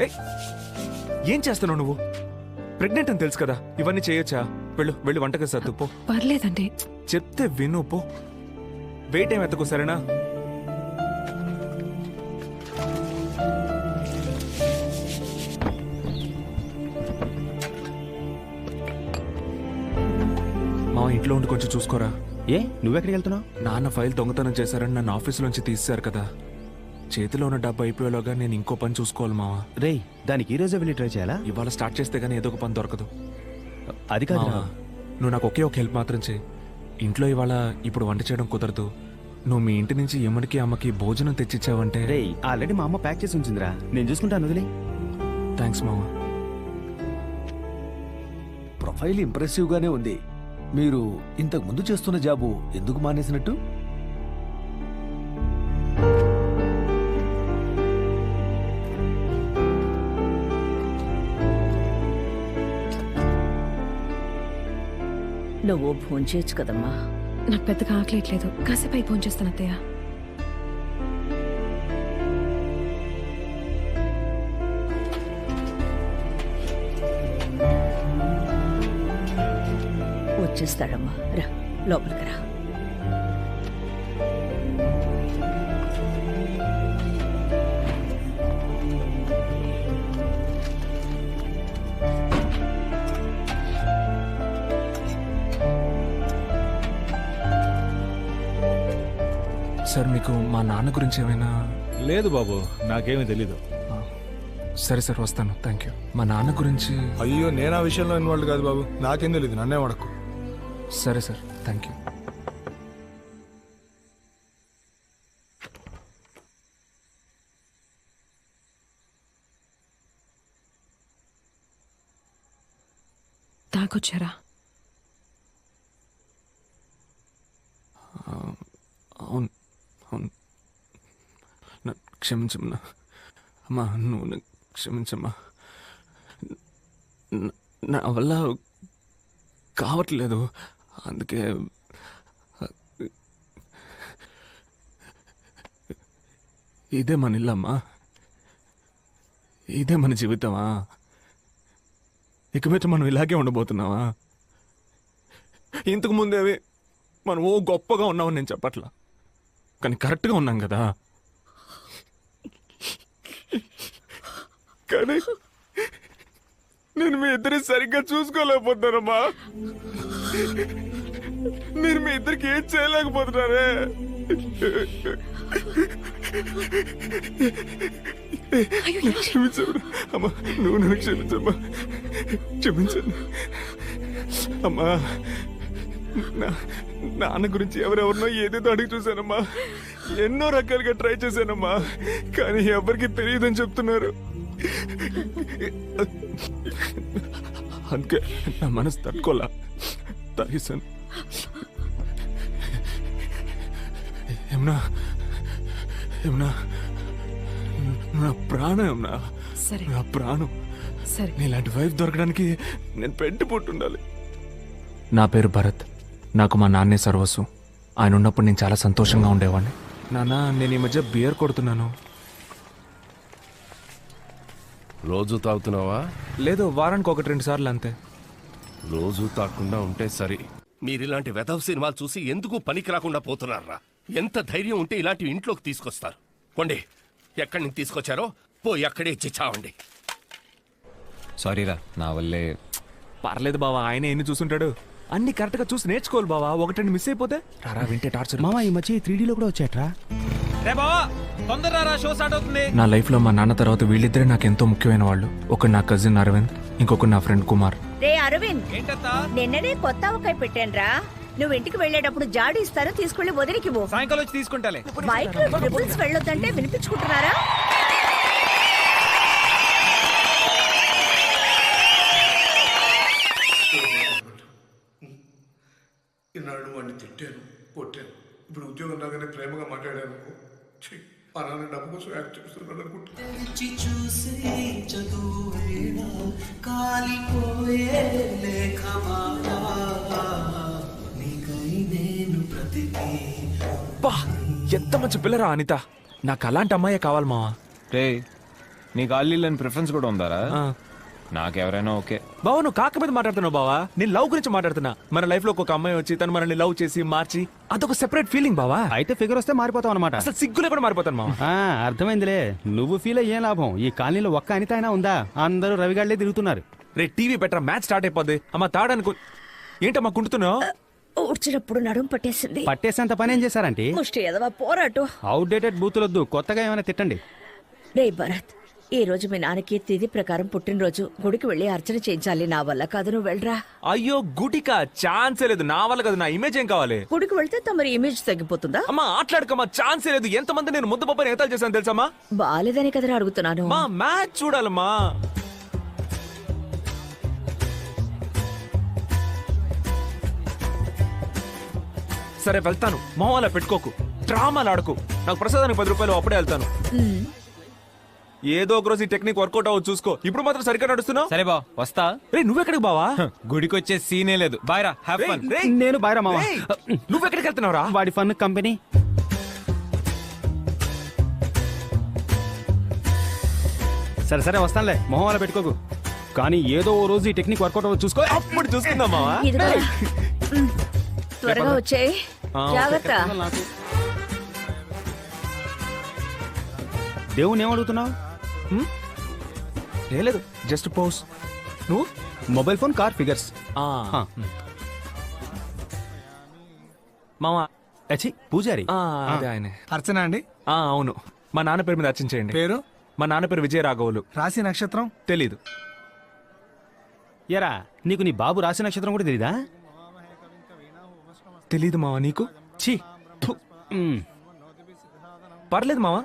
ఏ ఏం చేస్తున్నావు నువ్వు? ప్రెగ్నెంట్ అని తెలుసు కదా, ఇవన్నీ చేయొచ్చా? వెళ్ళి వంటకి సర్దు పో. పర్లేదండి. చెప్తే విను పో. వెయిట్ ఏం ఎత్తకు, సరేనా? మా ఇంట్లో ఉండి కొంచెం చూసుకోరా. ఏ నువ్వెక్కడికి వెళ్తున్నావు? నాన్న ఫైల్ దొంగతనం చేశారని నన్ను ఆఫీసులోంచి తీసేశారు కదా. చేతిలో ఉన్న డబ్బు అయిపోయేలోగా నేను ఇంకో పని చూసుకోవాలి మావా. రేయ్, దానికి ఈ రోజే వెళ్ళి ట్రై చేయాలా? ఇవాళ స్టార్ట్ చేస్తే గానీ ఏదో ఒక పని దొరకదు. అది కాదు. మావా, నువ్వు నాకు ఒకే ఒక హెల్ప్ మాత్రం చేయి. ఇంట్లో ఇవాళ ఇప్పుడు వంట చేయడం కుదరదు. నువ్వు మీ ఇంటి నుంచి ఎమ్మడికి అమ్మకి భోజనం తెచ్చిచ్చావంటే. రేయ్, ఆల్రెడీ మా అమ్మ ప్యాక్ చేసి ఉంచిందిరా, నేను చూసుకుంటాను, వదిలే. థ్యాంక్స్ మావా. ప్రొఫైల్ ఇంప్రెసివ్ గానే ఉంది. మీరు ఇంతకు ముందు చేస్తున్న జాబు ఎందుకు మానేసినట్టు? నువ్వు భోంచేయచ్చు కదమ్మా. నాకు పెద్దగా ఆకలేట్లేదు, కాసేపు అయి భోంచేస్తాను అత్తయ్య. వచ్చేస్తాడమ్మా, రా లోపలికి రా. సార్, మీకు మా నాన్న గురించి ఏమైనా? లేదు బాబు, నాకేమీ తెలీదు. సరే సార్, వస్తాను. Thank you. మా నాన్న గురించి? అయ్యో, నేను ఆ విషయంలో ఇన్వాల్వ్ కాదు బాబు, నాకేం తెలీదు, నన్నే వాడకు. సరే సార్, థ్యాంక్ యూ. తాగొచ్చారా? అవును అవును, క్షమించమ్మా. అమ్మా, నువ్వు క్షమించమ్మా. నా వల్ల కావట్లేదు, అందుకే. ఇదే మన ఇల్లమ్మా, ఇదే మన జీవితమా? ఇక మీద మనం ఇలాగే ఉండబోతున్నావా? ఇంతకు ముందేవి మనం ఓ గొప్పగా ఉన్నామని నేను చెప్పట్లా, కానీ కరెక్ట్గా ఉన్నాం కదా. కానీ నేను మీ ఇద్దరి సరిగ్గా చూసుకోలేకపోతున్నానమ్మా. నేను మీ ఇద్దరికి ఏం చేయలేకపోతున్నారే. క్షమించమ్మా అమ్మా, నువ్వు నన్ను క్షమించమ్మా, క్షమించండి అమ్మా. నాన్న గురించి ఎవరెవరినో ఏదేదో అడిగి చూశానమ్మా, ఎన్నో రకాలుగా ట్రై చేశానమ్మా, కానీ ఎవరికి తెలియదని చెప్తున్నారు. అందుకే నా మనసు తట్టుకోలా తాగేశాను. ఏమన్నా ఏమన్నా నా ప్రాణం, ఏమన్నా సరే, నా ప్రాణం. సరే, నీలాంటి వైఫ్ దొరకడానికి నేను పెట్టి పుట్టుండాలి. నా పేరు భరత్. నాకు మా నాన్నే సర్వస్వం. ఆయన ఉన్నప్పుడు నేను చాలా సంతోషంగా ఉండేవాడిని. నాన్న, నేను ఈ మధ్య బియర్ కొడుతున్నాను. రోజు తాగుతున్నావా? లేదు, వారానికి 1-2 సార్లు అంతే. రోజు తాగకుండా ఉంటే సరి. మీరిలాంటి వెధవ సినిమాలు చూసి ఎందుకు పనికి రాకుండా పోతున్నారా? ఎంత ధైర్యం ఉంటే ఇలాంటి ఇంట్లోకి తీసుకొస్తారు? కొండి, ఎక్కడి నుంచి తీసుకొచ్చారో పోయి అక్కడే ఇచ్చి చావండి. సారీరా, నా వల్లే. పర్లేదు బావా, ఆయన ఎన్ని చూసుంటాడు. అన్ని కరెక్ట్ గా చూసి నేర్చుకోవాలి బావా. ఒకటి మిస్ అయిపోతే రారా వింటే టార్చర్. మామ, ఈ మధ్య 3Dలో కూడా వచ్చాట్రా. నా లైఫ్ లో మా నాన్న తర్వాత వీళ్ళిద్దరే నాకు ఎంతో ముఖ్యమైన వాళ్ళు. ఒకడు నా కజిన్ అరవింద్, ఇంకొకడు నా ఫ్రెండ్ కుమార్. రే అరవింద్, నిన్ననే కొత్త ఆవకాయ పెట్టానురా. నువ్వు ఇంటికి వెళ్ళేటప్పుడు జాడి ఇస్తారు, తీసుకెళ్లి వదిలికి పో. సాయంకాలం వచ్చి తీసుకుంటాలే. బైక్ లో ట్రిపుల్స్ వెళ్ళొద్దంటే వినిపించుకుంటున్నారా? ఈనాడు వాడిని తిట్టాను, కొట్టాను. ఇప్పుడు ఉద్యోగం రాగానే ప్రేమగా మాట్లాడాను. మా నాన్న డబ్బు కోసం యాక్ట్ చేస్తున్నాడు అనుకుంటా. ఎంత మంచి పిల్లరా అనిత. నాకు అలాంటి అమ్మాయే కావాలి మావా. రే, నీకు ఆల్లీలని ప్రిఫరెన్స్ కూడా ఉందారా ఆ. నాకెవరైనా ఓకే. బావా నువ్వు కాక మీద మాట్లాడుతున్నావు బావా, నేను లవ్ గురించి మాట్లాడుతున్నా. మన లైఫ్ లో ఒక అమ్మాయి వచ్చి తను మనల్ని లవ్ చేసి మార్చి అదొక సెపరేట్ ఫీలింగ్ బావా. అయితే ఫిగర్ వస్తే మారిపోతావు అనమాట. అసలు సిగ్గులే కూడా మారిపోతాను మావా. అర్థమైందిలే. నువ్వు ఫీల్ అయ్యే లాభం. ఈ కాలనీలో ఒక్క అనిత అయినా ఉందా? అందరూ రవిగాళ్లే తిరుగుతున్నారు. రే టీవీ పెట్టరా, మ్యాచ్ స్టార్ట్ అయిపోద్ది. అమ్మ తాడనుకో. ఏంటమ్మా కుంటున్నావు? ఊడ్చినప్పుడు నడుము పట్టేసింది. పట్టేసేంత పని ఏం చేశారంటే? ముష్టి ఎదవా పోరాటు. అవుట్డేటెడ్ బూతులొద్దు, కొత్తగా ఏమైనా తిట్టండి. రే భరత్, ఈ రోజు మీ నాన్నకి తిథి ప్రకారం పుట్టినరోజు. గుడికి వెళ్ళి అర్చన చేయించాలి. నా వల్ల కాదు, నువ్వు వెళ్ళరా. అయ్యో గుడికా? ఛాన్సే లేదు. నా వల్ల కదా, నా ఇమేజ్ ఏం కావాలి? గుడికి వెళ్తే తమరి ఇమేజ్ తగ్గిపోతుందా? అమ్మా ఆటలాడుకమ్మా, ఛాన్సే లేదు. ఎంతమంది నేను ముద్దు పప్పని ఏతాలు చేశాను తెలుసమ్మా? బాలేదని కదరా అడుగుతున్నాను. మా మ్యాచ్ చూడాలమ్మా. సరే వెళ్తాను, మొహం పెట్టుకోకు, డ్రామాలు ఆడుకో. నాకు ప్రసాదానికి 10 రూపాయలు, అప్పుడే వెళ్తాను. ఏదో ఒక రోజు ఈ టెక్నిక్ వర్కౌట్ అవ్వచ్చు చూసుకో. ఇప్పుడు మాత్రం సరిగ్గా నడుస్తున్నావు. సరే బా, వస్తా. రే నువ్వెక్కడికి బావా? గుడికి వచ్చే సీనే లేదు. బాయ్ రా, హ్యావ్ రేయ్, ఫన్. రేయ్, నేను బాయ్రా మామ. రేయ్, నువ్వెక్కడికి వెళ్తున్నావురా? వాడి ఫన్ కంపెనీ. సరే సరే వస్తానులే, మొహం పెట్టుకోకు. కానీ ఏదో ఓ రోజు ఈ టెక్నిక్ వర్కౌట్ అవ్వచ్చు చూసుకో. అప్పుడు చూసుకుందాం మావా. ఇదిగో త్వరగా వచ్చేయ్. జాగ్రత్త. దేవుని ఏమడుగుతున్నావు? లేదు, జస్ట్ పోస్. నువ్వు మొబైల్ ఫోన్, కార్, ఫిగర్స్. మావా. అచ్చి పూజారి. అదే ఆయనే. అర్చన అండి. అవును, మా నాన్న పేరు మీద అర్చించేయండి. పేరు? మా నాన్న పేరు విజయ రాఘవులు. రాశి నక్షత్రం? తెలీదు. ఎరా నీకు నీ బాబు రాశి నక్షత్రం కూడా తెలీదా? తెలీదు మావా నీకు? ఛీ థు. పర్లేదు మావా,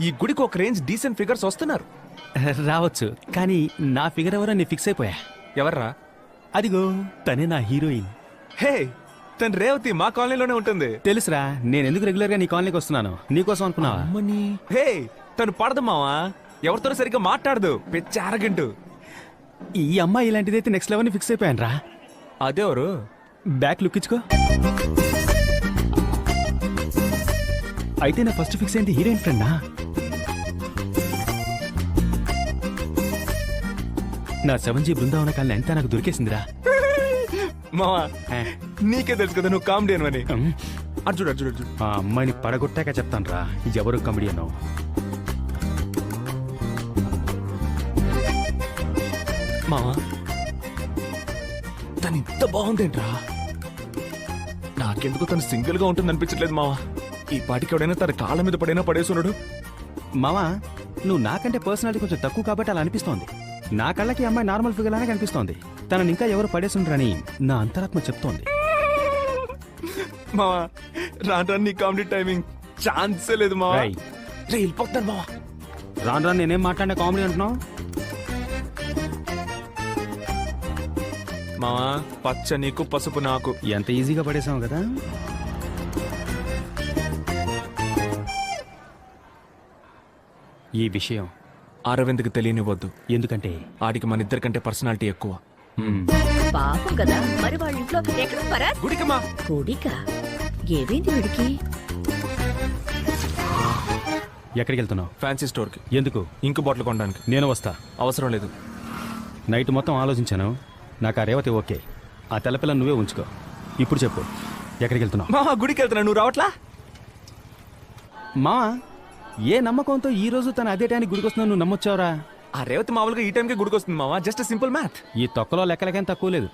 ఈ గుడికి ఒక రేంజ్ డీసెంట్ ఫిగర్స్ వస్తున్నారు. రావచ్చు, కానీ నా ఫిగర్ ఎవరో నీ ఫిక్స్ అయిపోయా. ఎవర్రా? అదిగో తనే నా హీరోయిన్. హే, తను రేవతి మా కాలనీలోనే ఉంటుంది. తెలుసురా, నేను ఎందుకు రెగ్యులర్ గా నీ కాలనీకి వస్తున్నాను. నీకోసం అనుకున్నావా? అమ్మని. హే, తను పడదు మావా, ఎవరితో సరిగ్గా మాట్లాడదు, పిచ్చి అరగంటు. ఈ అమ్మాయి ఇలాంటిదైతే నెక్స్ట్ లెవెల్ ని ఫిక్స్ అయిపోయాను రా. అదేవరు? బ్యాక్ లుక్ ఇచ్చుకో. అయితే నా ఫస్ట్ ఫిక్స్ ఏంటి? హీరోయిన్ ఫ్రెండా? నా 7G బృందావన కాలనీ అంతా నాకు దొరికేసిందిరా. మావా నీకే తెలుసు కదా నువ్వు కామెడీ అని. అర్జుడు అర్జుడు అర్జుడు. ఆ అమ్మాయిని పడగొట్టాక చెప్తాను రా ఎవరు కామెడీ అన్నావు. మావా తను ఇంత బాగుందేంట్రా? నాకెందుకు తను సింగిల్ గా ఉంటుంది అనిపించట్లేదు మావా. ఈ పాటికి ఎవడైనా తన కాళ్ళ మీద పడైనా పడేసున్నాడు. మావా నువ్వు నాకంటే పర్సనాలిటీ కొంచెం తక్కువ కాబట్టి అలా అనిపిస్తోంది. నా కళ్ళకి అమ్మాయి నార్మల్ ఫిగర్ లానే కనిపిస్తోంది. తనని ఇంకా ఎవరు పడేసుండ్రని నా అంతరాత్మ చెప్తోంది. మావా రాను నీ కామెడీ టైమింగ్ ఛాన్సే లేదు మావా. రేయ్. రే వెళ్ళిపోతాను మావా. రాను రాను నేనేం మాట్లాడినా కామెడీ అంటున్నావు. మావా పచ్చ నీకు పసుపు నాకు. ఎంత ఈజీగా పడేసావు కదా. ఈ విషయం అరవింద్కి తెలియనివ్వద్దు. ఎందుకంటే ఆడికి మన ఇద్దరికంటే పర్సనాలిటీ ఎక్కువ. పాపం కదా, మరి వాళ్ళ ఇంట్లో ఎక్కడ భరత్? గుడికమ్మా. గుడికా? ఏమైంది వీడికి? ఎక్కడికి వెళ్తున్నావు? ఫ్యాన్సీ స్టోర్ కి. ఎందుకు? ఇంకు బాటిల్ కొనడానికి. నేను వస్తా. అవసరం లేదు. నైట్ మొత్తం ఆలోచించాను. నాకు ఆ రేవతి ఓకే. ఆ తెల్లపిల్ల నువ్వే ఉంచుకో. ఇప్పుడు చెప్పు, ఎక్కడికి వెళ్తున్నావు? మావా గుడికి వెళ్తున్నా, నువ్వు రావట్లా? మా ఏ నమ్మకంతో ఈ రోజు తన అదే టైంకి గుడికి వస్తున్నావు నువ్వు నమ్మొచ్చావురా? ఆ రేవతి మామూలుగా ఈ టైంకి గుడికి వస్తుంది మావా. Just simple math. ఈ తొక్కలో లెక్కలకేం తక్కువ లేదు.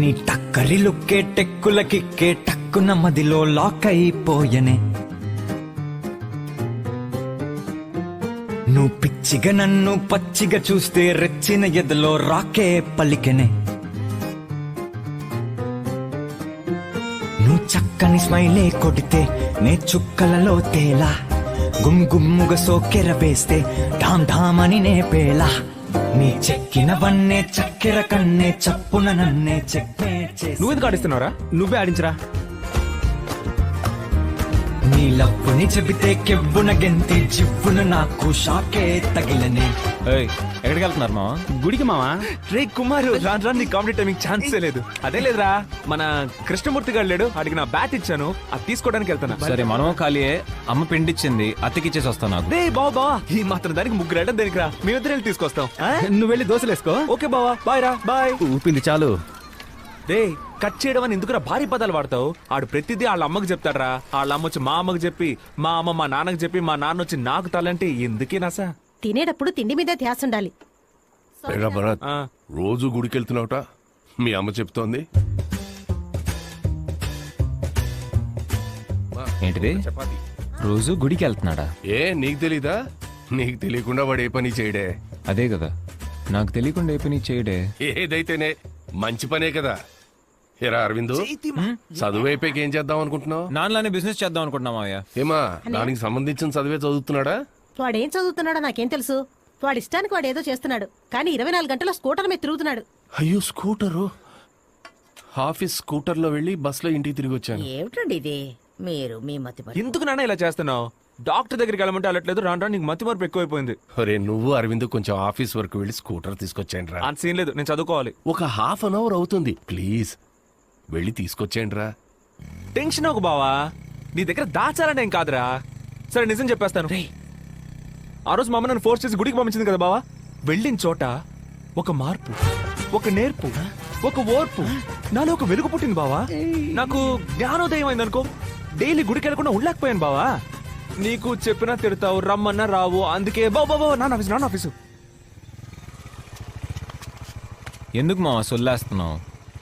నీ టక్కరి లుక్కే టెక్కుల కిక్కే టక్కున మదిలో లాక్ అయిపోయనే. నువ్వు పిచ్చిగా నన్ను పచ్చిగా చూస్తే రెచ్చిన ఎదలో రాకే పలికెనే. నువ్వు చక్కని స్మైలే కొడితే నే చుక్కలలో తేలా. గుమ్గుమ్ముగా సోకెర వేస్తే ఢామ్ ఢామ్ అని నే పేలా. నీ చెక్కిన వన్నే చక్కెర కన్నే చప్పున నన్నే చెక్కే చేసి. నువ్వు ఎందుకు ఆడిస్తున్నావురా? నువ్వే ఆడించరా. నీ లప్పుని చెబితే కెవ్వున గెంతి జివ్వున నాకు షాకే తగిలనే. ఏయ్, ఎక్కడికి వెళ్తున్నారు మావా? గుడికి మావా. రే కుమారు రాను రాను నీ కామెడీ టైమింగ్ ఛాన్సే లేదు. అదే లేదురా, మన కృష్ణమూర్తి గారు లేడు, అడిగి నా బ్యాట్ ఇచ్చాను, అది తీసుకోవడానికి వెళ్తాను. సరే మనము ఖాళీయే. అమ్మ పిండిచ్చింది, అత్తకిచ్చేసి వస్తాను నాకు. రే బావా ఈ మాత్రం దానికి ముగ్గురు వెళ్ళడం దేనికి రా, మీ ఇద్దరు వెళ్ళి తీసుకొస్తాం. నువ్వు వెళ్ళి దోశలేసుకో. ఓకే బావా, బాయ్ రా, బాయ్. ఊపింది చాలు. రే కట్ చేయడం అని ఎందుకురా భారీ పదాలు వాడతావు? ఆడు ప్రతిదీ వాళ్ళ అమ్మకి చెప్తాడరా, వాళ్ళ అమ్మ వచ్చి మా అమ్మకి చెప్పి, మా అమ్మ మా నాన్నకి చెప్పి, మా నాన్న వచ్చి నాకు తలంటే ఎందుకే నాసా? తినేటప్పుడు తిండి మీద ధ్యాస ఉండాలి. ఏరా భరత్, ఆ, రోజు గుడికి వెళ్తున్నావుట మీ అమ్మ చెప్తోంది. ఏంటిది? రోజు గుడికి వెళ్తున్నాడా? ఏ నీకు తెలీదా? నీకు తెలియకుండా వాడు ఏ పని చేయడే. అదే కదా, నాకు తెలియకుండా ఏ పని చేయడే. ఏదైతేనే మంచి పనే కదా. ఏరా అరవిందు, చదువు అయిపోయాక ఏం చేద్దాం అనుకుంటున్నావు? నాన్నలానే బిజినెస్ చేద్దాం అనుకుంటున్నా మావయ్య. ఏమా దానికి సంబంధించిన చదివే చదువుతున్నాడా? వాడేం చదువుతున్నాడో నాకేం తెలుసు. వాడి ఇష్టానికి వాడు ఏదో చేస్తున్నాడు, కానీ 24 గంటల స్కూటర్ మీద తిరుగుతున్నాడు. అయ్యో స్కూటరు. ఆఫీస్ స్కూటర్లో వెళ్ళి బస్సులో ఇంటికి తిరిగి వచ్చాను. ఏమిటండి ఇది? మీరు మీ మతి ఎందుకు నాన్న ఇలా చేస్తున్నావు? డాక్టర్ దగ్గరికి వెళ్ళమంటే వెళ్ళట్లేదు, రాను రాను నీకు మతి మార్పు ఎక్కువైపోయింది. ఒరే నువ్వు అరవింద్ కొంచెం ఆఫీస్ వరకు వెళ్ళి స్కూటర్ తీసుకొచ్చేయండి రా. అంత సీన్ లేదు, నేను చదువుకోవాలి. ఒక హాఫ్ అన్ అవర్ అవుతుంది, ప్లీజ్ వెళ్ళి తీసుకొచ్చేయండి రా. టెన్షన్ ఒక బావా, నీ దగ్గర దాచాలని ఏం కాదురా. సరే నిజం చెప్పేస్తాను. ఆ రోజు మా అమ్మ నన్ను ఫోర్స్ చేసి గుడికి పంపించింది కదా బావా. వెళ్ళిన చోట ఒక మార్పు, ఒక నేర్పు, ఒక ఓర్పు, నాలో ఒక వెలుగు పుట్టింది బావా. నాకు జ్ఞానోదయం అయింది అనుకో. డైలీ గుడికి వెళ్ళకుండా ఉండలేకపోయాను బావా. నీకు చెప్పినా తిడతావు, రమ్మన్నా రావు, అందుకే బాబా నాన్న ఆఫీసు. ఎందుకు మావా సొల్లేస్తున్నావు?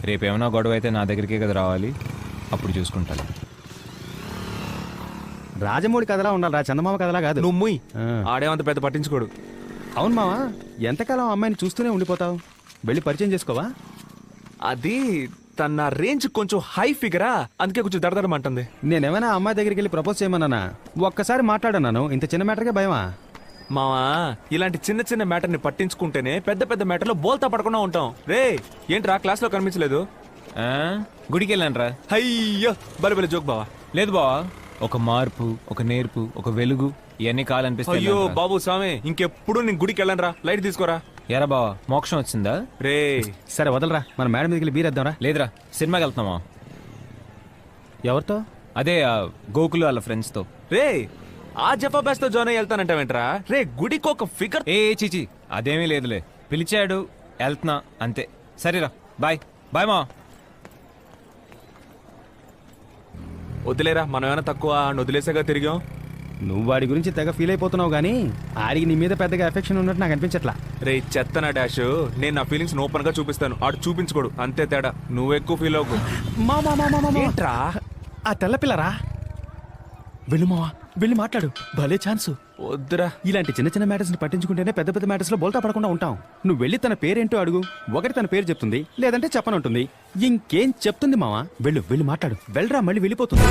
రేపేమైనా గొడవ అయితే నా దగ్గరికే కదా రావాలి, అప్పుడు చూసుకుంటాను. రాజమౌళి కథలా ఉండాలి రా, చందమామ కథలా కాదు. నువ్వు ముయ్. ఆ. ఆడేమంత పెద్ద పట్టించుకోడు. అవును మావా, ఎంతకాలం అమ్మాయిని చూస్తూనే ఉండిపోతావు? వెళ్ళి పరిచయం చేసుకోవా? అది తన రేంజ్ కొంచెం హై ఫిగరా, అందుకే కొంచెం దడదడమంటుంది. నేనేమైనా అమ్మాయి దగ్గరికి వెళ్ళి ప్రపోజ్ చేయమన్నానా? ఒక్కసారి మాట్లాడన్నాను, ఇంత చిన్న మ్యాటర్కే భయమా? మావా ఇలాంటి చిన్న చిన్న మ్యాటర్ ని పట్టించుకుంటేనే పెద్ద పెద్ద మ్యాటర్లో బోల్తా పడకుండా ఉంటాం. రే ఏంట్రా క్లాస్ లో కనిపించలేదు? ఆ? గుడికి వెళ్ళాను రా. అయ్యో బలి జోక్ బావా. లేదు బావా, ఒక మార్పు, ఒక నేర్పు, ఒక వెలుగు, ఇవన్నీ కావాలనిపిస్తాయి. అయ్యో బాబు స్వామి, ఇంకెప్పుడు నేను గుడికి వెళ్ళను రా. లైట్ తీసుకోరా. ఎరా బావా, మోక్షం వచ్చిందా? రే సరే వదలరా, మన మేడం మీదకి వెళ్ళి బీరేద్దాంరా. లేదురా, సినిమాకి వెళ్తున్నావా? ఎవరితో? అదే ఆ గోకులు వాళ్ళ ఫ్రెండ్స్ తో. రే ఆ జఫా బ్యాస్ తో జాయిన్ వెళ్తానంటావేంట్రా? రే గుడికి ఒక ఫిగర్. ఏ చీచి, అదేమీ లేదులే, పిలిచాడు వెళ్తున్నా అంతే. సరేరా, బాయ్ బాయ్ మా. వదిలేరా, మనం ఏమైనా తక్కువ వదిలేసాగా తిరిగాం. నువ్వు వాడి గురించి తెగ ఫీల్ అయిపోతున్నావు కానీ ఆడికి నీ మీద పెద్దగా ఎఫెక్షన్ ఉన్నట్టు నాకు అనిపించట్లా. రే చెత్తనా డాష్, నేను నా ఫీలింగ్స్ ఓపెన్ గా చూపిస్తాను, ఆడు చూపించుకోడు, అంతే తేడా. నువ్వు ఎక్కువ ఫీల్ అవ్వకు. ఏంట్రా ఆ తెల్లపిల్లరా? వెళ్ళు మావా, వెళ్ళి మాట్లాడు, భలే ఛాన్స్. వద్దురా. ఇలాంటి చిన్న చిన్న మ్యాటర్స్ ని పట్టించుకుంటేనే పెద్ద పెద్ద మ్యాటర్స్ లో బోల్తా పడకుండా ఉంటాం. నువ్వు వెళ్ళి తన పేరేంటో అడుగు, ఒకటి తన పేరు చెప్తుంది, లేదంటే చెప్పనంటుంది, ఇంకేం చెప్తుంది మావా. వెళ్ళు వెళ్ళి మాట్లాడు, వెళ్ళరా, మళ్ళీ వెళ్ళిపోతుంది.